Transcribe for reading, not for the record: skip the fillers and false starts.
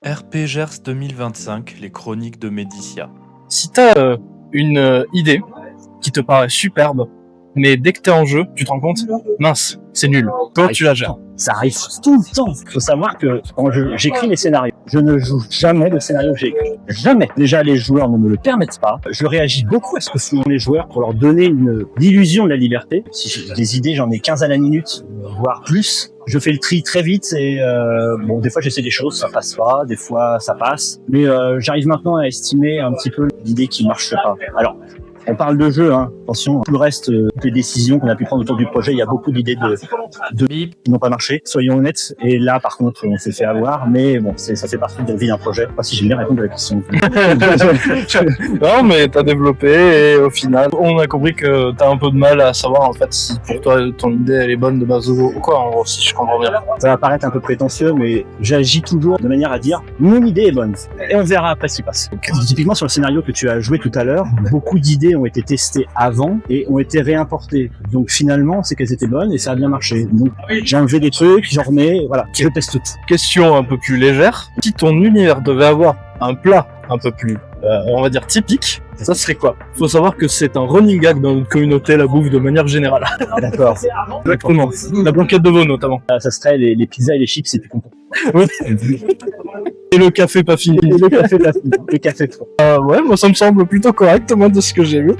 RP Gers 2025, les chroniques de Médicia. Si t'as une idée qui te paraît superbe, mais dès que t'es en jeu, tu te rends compte, mince, c'est nul. Comment tu la gères? Ça arrive tout le temps. Il faut savoir que quand j'écris les scénarios, je ne joue jamais le scénario que j'ai écrit. Jamais. Déjà, les joueurs ne me le permettent pas. Je réagis beaucoup à ce que font les joueurs pour leur donner l'illusion de la liberté. Si j'ai des idées, j'en ai 15 à la minute, voire plus. Je fais le tri très vite et bon, des fois j'essaie des choses, ça passe pas, des fois ça passe. Mais j'arrive maintenant à estimer un petit peu l'idée qui marche pas. Alors, on parle de jeu, hein. Attention, tout le reste des décisions qu'on a pu prendre autour du projet, il y a beaucoup d'idées qui n'ont pas marché, soyons honnêtes. Et là, par contre, on s'est fait avoir, mais bon, ça fait partie de la vie d'un projet. Pas si j'ai bien répondu à la question. Non, mais t'as développé et au final, on a compris que t'as un peu de mal à savoir en fait si pour toi ton idée elle est bonne de base ou quoi, en gros, si je comprends bien. Ça va paraître un peu prétentieux, mais j'agis toujours de manière à dire mon idée est bonne. Et on verra après ce qui passe. Typiquement sur le scénario que tu as joué tout à l'heure, beaucoup d'idées ont été testées avant et ont été réimportées. Donc finalement, c'est qu'elles étaient bonnes et ça a bien marché. Donc j'ai enlevé des trucs, j'en remets, voilà, je teste tout. Question un peu plus légère, si ton univers devait avoir un plat un peu plus, on va dire typique, ça serait quoi? Faut savoir que c'est un running gag dans notre communauté, la bouffe de manière générale. D'accord. Exactement. La blanquette de veau notamment. Ça serait les pizzas et les chips et puis content. Oui. Et le café pas fini. Et le café froid. Ouais, moi ça me semble plutôt correct, moi, de ce que j'ai vu.